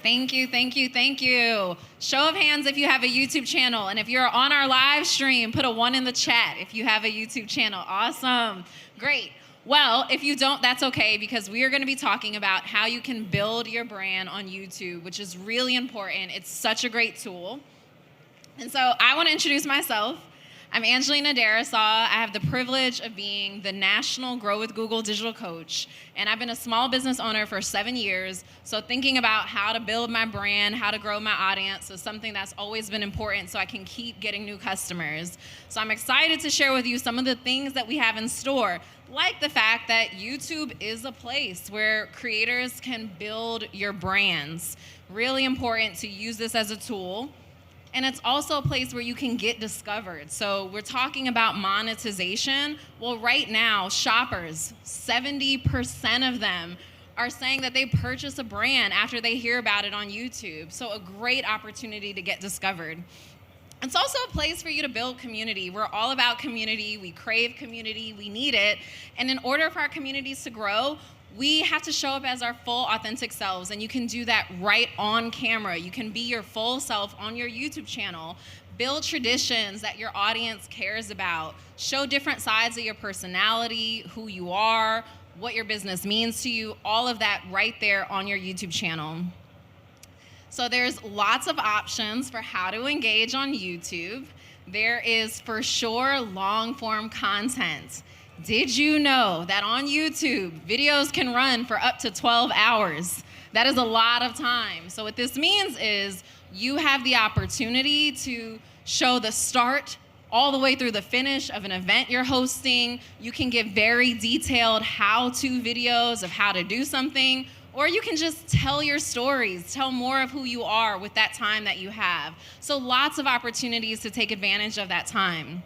Thank you, thank you, thank you. Show of hands if you have a YouTube channel. And if you're on our live stream, put a 1 in the chat if you have a YouTube channel. Awesome. Great. Well, if you don't, that's okay, because we are going to be talking about how you can build your brand on YouTube, which is really important. It's such a great tool. And so I want to introduce myself. I'm Angelina Darrisaw. I have the privilege of being the National Grow with Google Digital Coach, and I've been a small business owner for 7 years, so thinking about how to build my brand, how to grow my audience is something that's always been important so I can keep getting new customers. So I'm excited to share with you some of the things that we have in store, like the fact that YouTube is a place where creators can build your brands. Really important to use this as a tool. And it's also a place where you can get discovered. So we're talking about monetization. Well, right now, shoppers, 70% of them are saying that they purchase a brand after they hear about it on YouTube. So a great opportunity to get discovered. It's also a place for you to build community. We're all about community. We crave community. We need it. And in order for our communities to grow, we have to show up as our full authentic selves, and you can do that right on camera. You can be your full self on your YouTube channel. Build traditions that your audience cares about. Show different sides of your personality, who you are, what your business means to you, all of that right there on your YouTube channel. So there's lots of options for how to engage on YouTube. There is for sure long-form content. Did you know that on YouTube, videos can run for up to 12 hours? That is a lot of time. So what this means is you have the opportunity to show the start all the way through the finish of an event you're hosting. You can give very detailed how-to videos of how to do something, or you can just tell your stories, tell more of who you are with that time that you have. So lots of opportunities to take advantage of that time.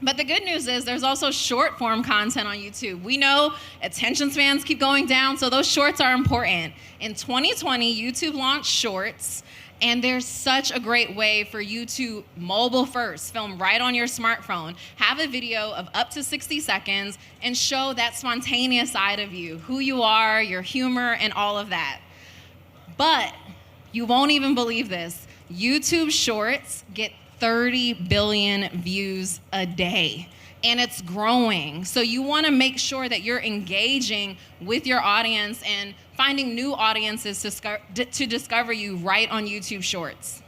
But the good news is there's also short form content on YouTube. We know attention spans keep going down, so those shorts are important. In 2020, YouTube launched Shorts, and there's such a great way for you to mobile first, film right on your smartphone, have a video of up to 60 seconds, and show that spontaneous side of you, who you are, your humor, and all of that. But you won't even believe this. YouTube Shorts get 30 billion views a day, and it's growing. So you want to make sure that you're engaging with your audience and finding new audiences to discover you right on YouTube Shorts.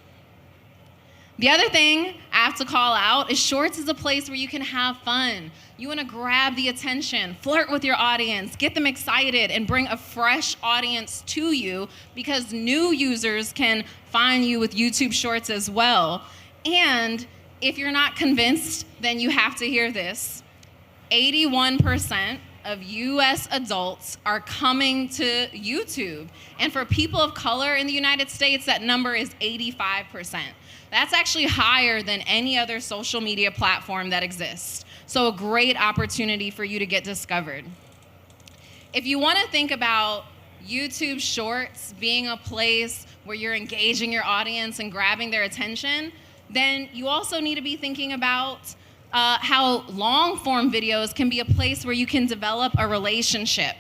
The other thing I have to call out is Shorts is a place where you can have fun. You want to grab the attention, flirt with your audience, get them excited, and bring a fresh audience to you, because new users can find you with YouTube Shorts as well. And if you're not convinced, then you have to hear this. 81% of US adults are coming to YouTube. And for people of color in the United States, that number is 85%. That's actually higher than any other social media platform that exists. So a great opportunity for you to get discovered. If you want to think about YouTube Shorts being a place where you're engaging your audience and grabbing their attention, then you also need to be thinking about how long-form videos can be a place where you can develop a relationship.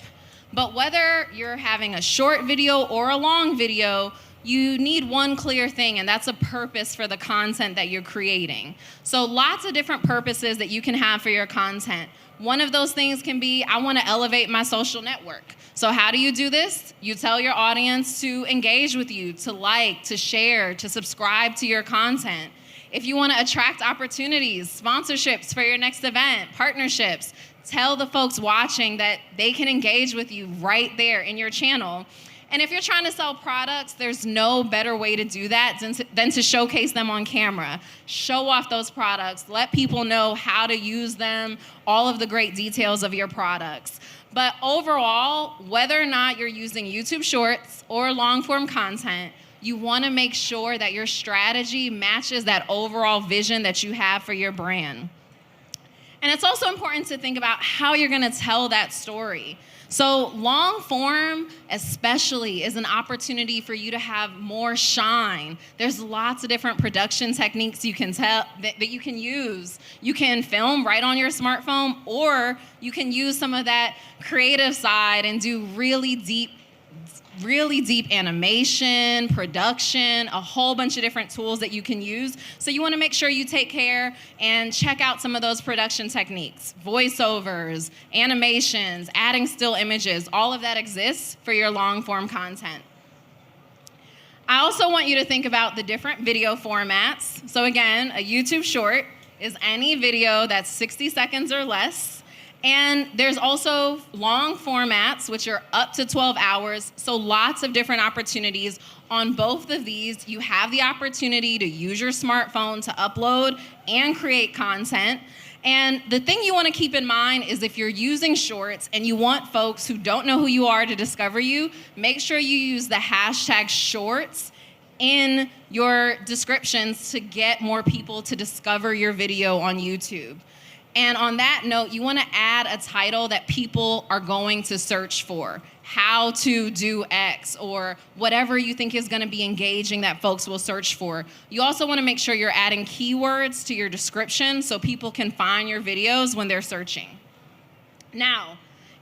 But whether you're having a short video or a long video, you need one clear thing, and that's a purpose for the content that you're creating. So lots of different purposes that you can have for your content. One of those things can be, I want to elevate my social network. So how do you do this? You tell your audience to engage with you, to like, to share, to subscribe to your content. If you want to attract opportunities, sponsorships for your next event, partnerships, tell the folks watching that they can engage with you right there in your channel. And if you're trying to sell products, there's no better way to do that than to showcase them on camera. Show off those products, let people know how to use them, all of the great details of your products. But overall, whether or not you're using YouTube Shorts or long-form content, you want to make sure that your strategy matches that overall vision that you have for your brand. And it's also important to think about how you're going to tell that story. So long form especially is an opportunity for you to have more shine. There's lots of different production techniques you can that you can use. You can film right on your smartphone, or you can use some of that creative side and do really deep really deep animation, production, a whole bunch of different tools that you can use. So you want to make sure you take care and check out some of those production techniques, voiceovers, animations, adding still images, all of that exists for your long form content. I also want you to think about the different video formats. So again, a YouTube short is any video that's 60 seconds or less. And there's also long formats, which are up to 12 hours. So lots of different opportunities on both of these. You have the opportunity to use your smartphone to upload and create content. And the thing you want to keep in mind is if you're using shorts and you want folks who don't know who you are to discover you, make sure you use the hashtag shorts in your descriptions to get more people to discover your video on YouTube. And on that note, you want to add a title that people are going to search for. How to do X, or whatever you think is going to be engaging that folks will search for. You also want to make sure you're adding keywords to your description so people can find your videos when they're searching. Now,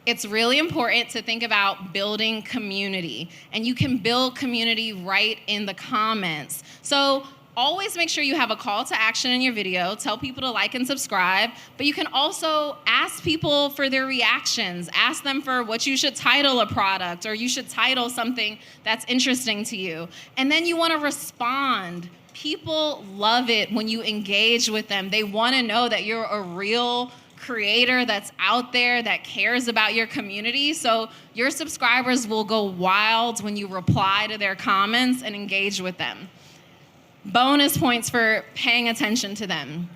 it's really important to think about building community, and you can build community right in the comments. So always make sure you have a call to action in your video. Tell people to like and subscribe, but you can also ask people for their reactions. Ask them for what you should title a product, or you should title something that's interesting to you. And then you want to respond. People love it when you engage with them. They want to know that you're a real creator that's out there that cares about your community. So your subscribers will go wild when you reply to their comments and engage with them. Bonus points for paying attention to them.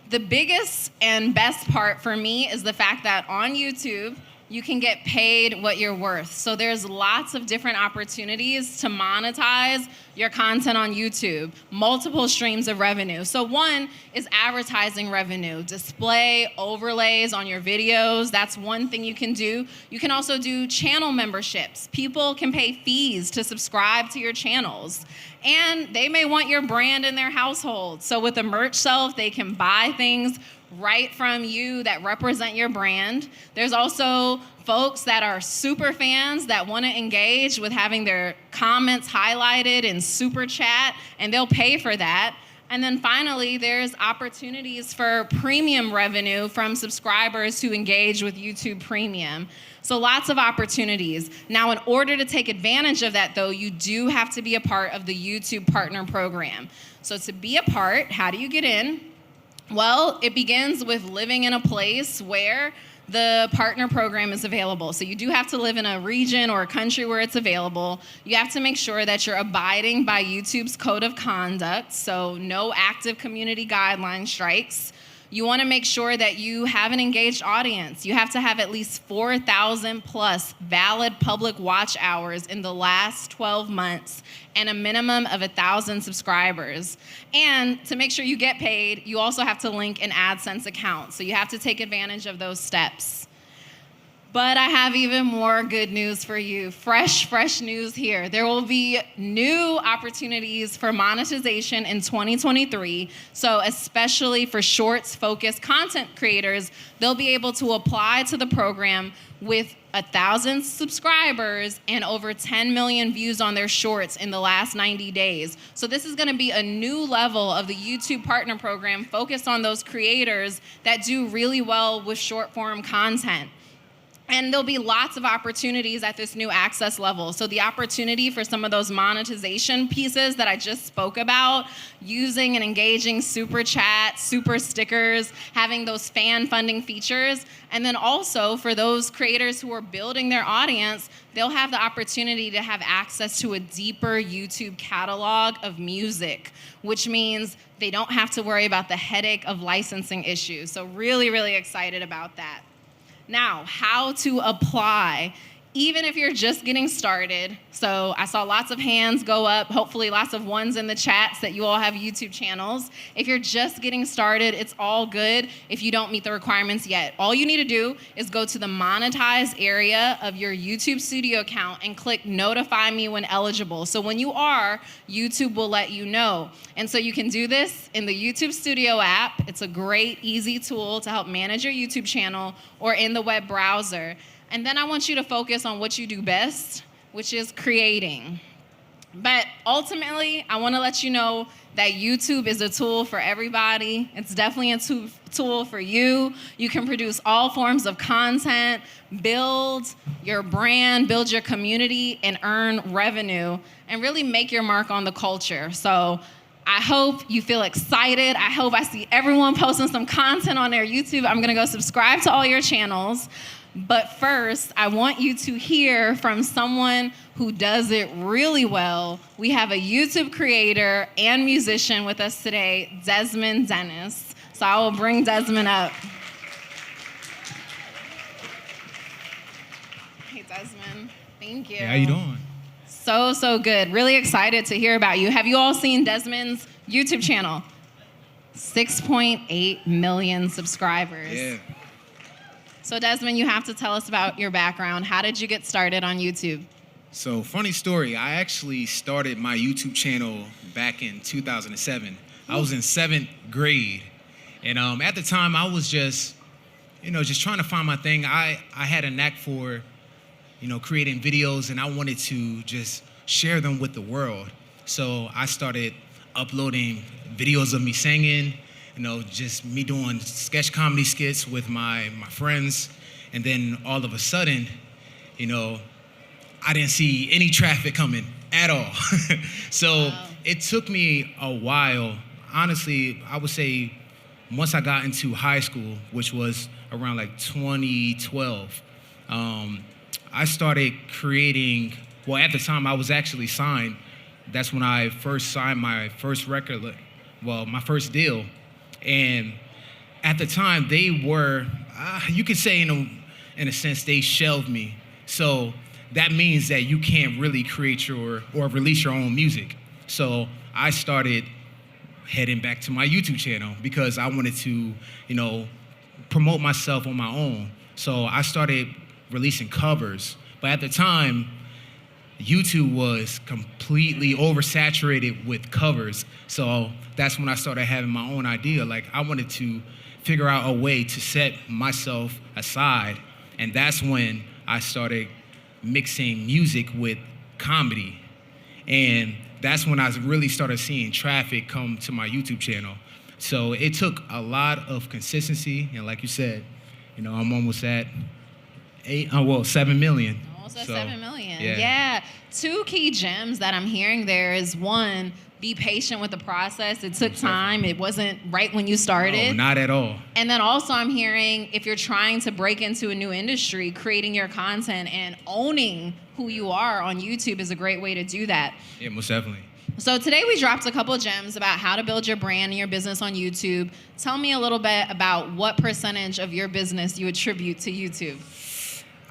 The biggest and best part for me is the fact that on YouTube, you can get paid what you're worth. So there's lots of different opportunities to monetize your content on YouTube, multiple streams of revenue. So one is advertising revenue, display overlays on your videos. That's one thing you can do. You can also do channel memberships. People can pay fees to subscribe to your channels. And they may want your brand in their household. So with a merch shelf, they can buy things right from you that represent your brand. There's also folks that are super fans that want to engage with having their comments highlighted in super chat, and they'll pay for that. And then finally, there's opportunities for premium revenue from subscribers who engage with YouTube Premium. So lots of opportunities. Now, in order to take advantage of that, though, you do have to be a part of the YouTube Partner Program. So to be a part, how do you get in? Well, it begins with living in a place where the partner program is available. So you do have to live in a region or a country where it's available. You have to make sure that you're abiding by YouTube's code of conduct, so no active community guideline strikes. You want to make sure that you have an engaged audience. You have to have at least 4,000 plus valid public watch hours in the last 12 months and a minimum of 1,000 subscribers. And to make sure you get paid, you also have to link an AdSense account. So you have to take advantage of those steps. But I have even more good news for you. Fresh news here. There will be new opportunities for monetization in 2023. So especially for shorts-focused content creators, they'll be able to apply to the program with 1,000 subscribers and over 10 million views on their shorts in the last 90 days. So this is going to be a new level of the YouTube Partner Program focused on those creators that do really well with short-form content. And there'll be lots of opportunities at this new access level. So the opportunity for some of those monetization pieces that I just spoke about, using and engaging super chat, super stickers, having those fan funding features. And then also for those creators who are building their audience, they'll have the opportunity to have access to a deeper YouTube catalog of music, which means they don't have to worry about the headache of licensing issues. So really excited about that. Now, how to apply, even if you're just getting started. So I saw lots of hands go up, hopefully lots of ones in the chats that you all have YouTube channels. If you're just getting started, it's all good if you don't meet the requirements yet. All you need to do is go to the Monetize area of your YouTube Studio account and click Notify Me when eligible. So when you are, YouTube will let you know. And so you can do this in the YouTube Studio app. It's a great, easy tool to help manage your YouTube channel, or in the web browser. And then I want you to focus on what you do best, which is creating. But ultimately, I want to let you know that YouTube is a tool for everybody. It's definitely a tool for you. You can produce all forms of content, build your brand, build your community, and earn revenue, and really make your mark on the culture. So I hope you feel excited. I hope I see everyone posting some content on their YouTube. I'm gonna go subscribe to all your channels. But first, I want you to hear from someone who does it really well. We have a YouTube creator and musician with us today, Desmond Dennis. So I will bring Desmond up. Hey, Desmond. Thank you. Hey, how you doing? So good. Really excited to hear about you. Have you all seen Desmond's YouTube channel? 6.8 million subscribers. Yeah. So Desmond, you have to tell us about your background. How did you get started on YouTube? So, funny story, I actually started my YouTube channel back in 2007. I was in 7th grade. And at the time, I was just trying to find my thing. I had a knack for, creating videos, and I wanted to just share them with the world. So I started uploading videos of me singing, just me doing sketch comedy skits with my friends. And then all of a sudden, I didn't see any traffic coming at all. So Wow. It took me a while. Honestly, I would say once I got into high school, which was around like 2012, I started creating, well, at the time I was actually signed. That's when I first signed my first record, my first deal. And at the time, they were, you could say in a sense, they shelved me. So that means that you can't really create or release your own music. So I started heading back to my YouTube channel because I wanted to, promote myself on my own. So I started releasing covers. But at the time, YouTube was completely oversaturated with covers. So that's when I started having my own idea. Like, I wanted to figure out a way to set myself aside. And that's when I started mixing music with comedy. And that's when I really started seeing traffic come to my YouTube channel. So it took a lot of consistency. And like you said, I'm almost at 7 million. Almost at 7 million. Yeah. Yeah. 2 key gems that I'm hearing there is, one, be patient with the process. It took time. It wasn't right when you started. No, not at all. And then also I'm hearing, if you're trying to break into a new industry, creating your content and owning who you are on YouTube is a great way to do that. Yeah, most definitely. So today we dropped a couple of gems about how to build your brand and your business on YouTube. Tell me a little bit about what percentage of your business you attribute to YouTube.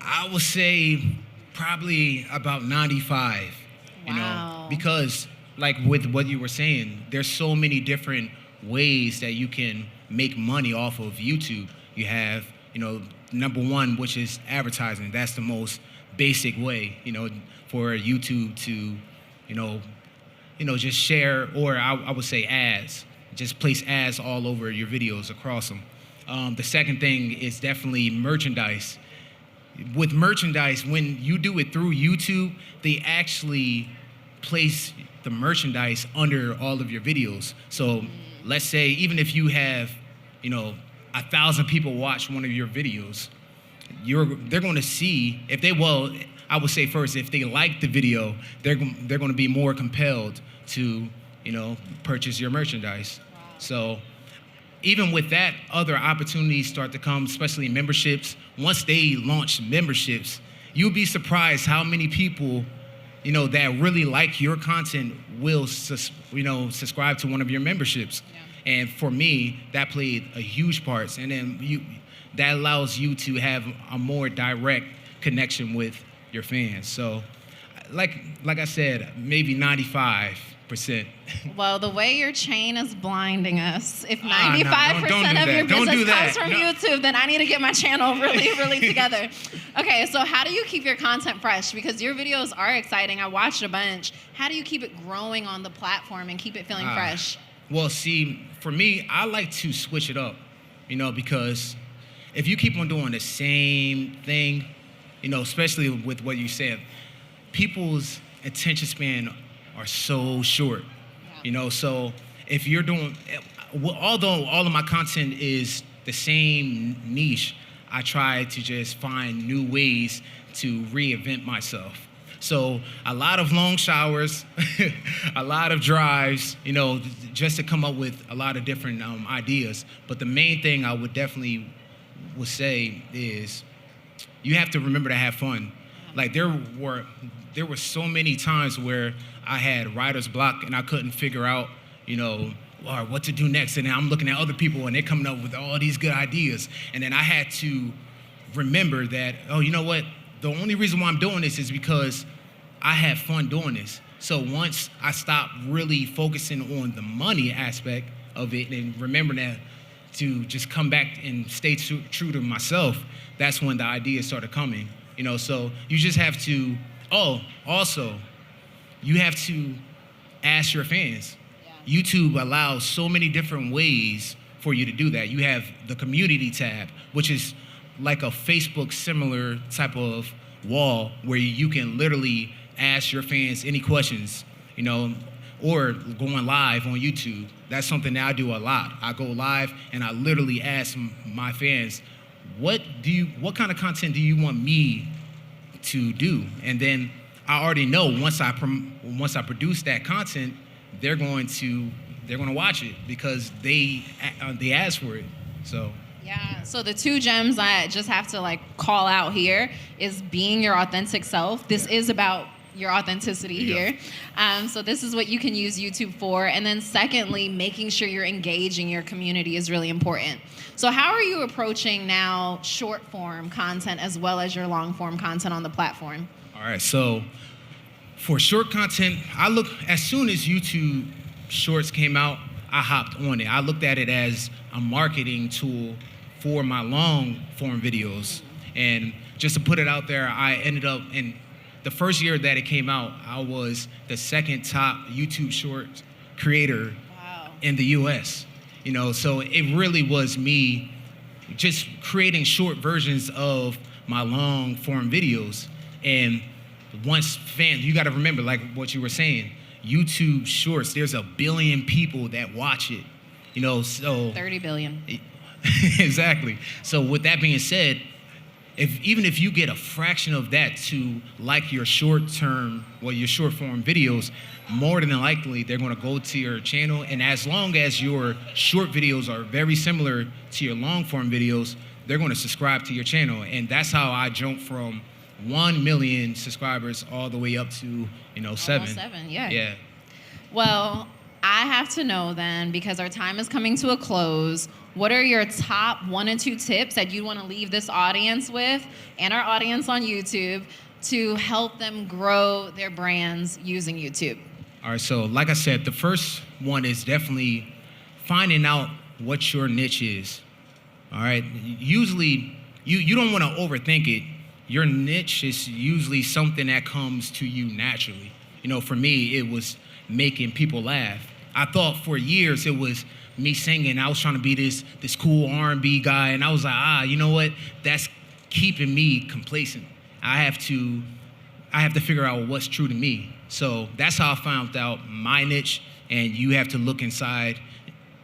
I would say probably about 95, Wow. because like with what you were saying, there's so many different ways that you can make money off of YouTube. You have, number one, which is advertising. That's the most basic way, for YouTube to, just share, or I would say ads. Just place ads all over your videos across them. The second thing is definitely merchandise. With merchandise, when you do it through YouTube, they actually place the merchandise under all of your videos. So let's say even if you have, 1,000 people watch one of your videos, they're going to see, I would say first, if they like the video, they're going to be more compelled to, purchase your merchandise. Wow. So even with that, other opportunities start to come, especially memberships. Once they launch memberships, you'll be surprised how many people, that really like your content will, subscribe to one of your memberships. Yeah. And for me, that played a huge part. And then that allows you to have a more direct connection with your fans. So, like I said, maybe 95%. Well, the way your chain is blinding us, if 95% don't of your business comes from No. YouTube, then I need to get my channel really, really together. Okay, so how do you keep your content fresh? Because your videos are exciting. I watched a bunch. How do you keep it growing on the platform and keep it feeling fresh? Well, see, for me, I like to switch it up, because if you keep on doing the same thing, especially with what you said, people's attention span are so short. So if you're doing, although all of my content is the same niche, I try to just find new ways to reinvent myself. So a lot of long showers, a lot of drives, just to come up with a lot of different ideas. But the main thing I would say is you have to remember to have fun. Like there were so many times where I had writer's block and I couldn't figure out, or what to do next. And then I'm looking at other people and they're coming up with all these good ideas. And then I had to remember that, oh, you know what? The only reason why I'm doing this is because I have fun doing this. So once I stopped really focusing on the money aspect of it and remember that to just come back and stay true to myself, that's when the ideas started coming. So you just have to, also, you have to ask your fans. Yeah. YouTube allows so many different ways for you to do that. You have the community tab, which is like a Facebook similar type of wall where you can literally ask your fans any questions, or going live on YouTube. That's something that I do a lot. I go live and I literally ask my fans, what kind of content do you want me to do? And then I already know once I produce that content, they're going to watch it because they asked for it. So. Yeah, so the 2 gems I just have to call out here is being your authentic self. This is about your authenticity here. So this is what you can use YouTube for. And then secondly, making sure you're engaging your community is really important. So how are you approaching now short form content as well as your long form content on the platform? All right, so for short content, as soon as YouTube Shorts came out, I hopped on it. I looked at it as a marketing tool for my long form videos. And just to put it out there, I ended up in the first year that it came out, I was the 2nd top YouTube Shorts creator in the US. So it really was me just creating short versions of my long form videos. And once fans, you got to remember, like what you were saying, YouTube Shorts, there's 1 billion people that watch it, so 30 billion. Exactly. So with that being said, even if you get a fraction of that to like your short form videos, more than likely they're going to go to your channel. And as long as your short videos are very similar to your long form videos, they're going to subscribe to your channel. And that's how I jumped from 1 million subscribers all the way up to 7. Almost 7, yeah. Yeah. Well, I have to know then, because our time is coming to a close, what are your top 1 or 2 tips that you want to leave this audience with and our audience on YouTube to help them grow their brands using YouTube? All right, so like I said, the first one is definitely finding out what your niche is. All right, usually you don't want to overthink it. Your niche is usually something that comes to you naturally. For me, it was making people laugh. I thought for years it was me singing. I was trying to be this cool R&B guy, and I was like, you know what? That's keeping me complacent. I have to figure out what's true to me. So that's how I found out my niche, and you have to look inside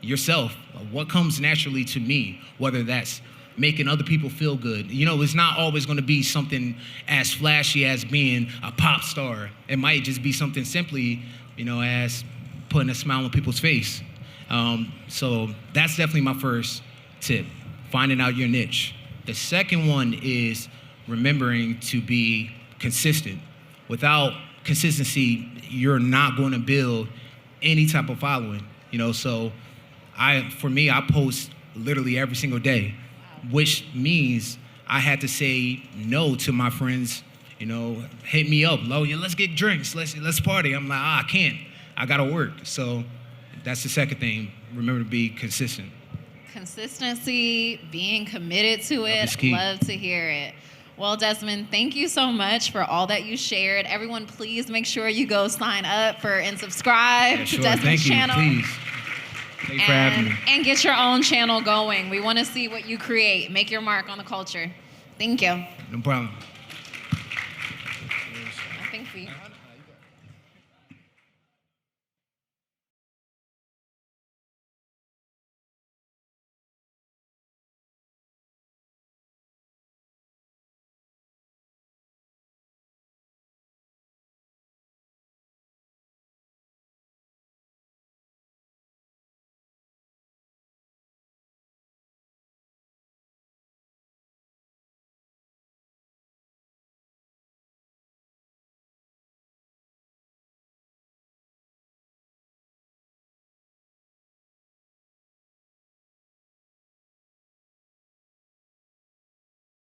yourself. What comes naturally to me, whether that's making other people feel good. It's not always going to be something as flashy as being a pop star. It might just be something simply, as putting a smile on people's face. So that's definitely my first tip, finding out your niche. The second one is remembering to be consistent. Without consistency, you're not going to build any type of following. So for me, I post literally every single day, which means I had to say no to my friends, hit me up, let's get drinks, let's party. I'm like, I can't, I gotta work. So that's the second thing, remember to be consistent. Consistency, being committed to it, love to hear it. Well, Desmond, thank you so much for all that you shared. Everyone, please make sure you go sign up and subscribe to Desmond's channel. Please. Thank you for having me. And get your own channel going. We want to see what you create. Make your mark on the culture. Thank you. No problem. feet.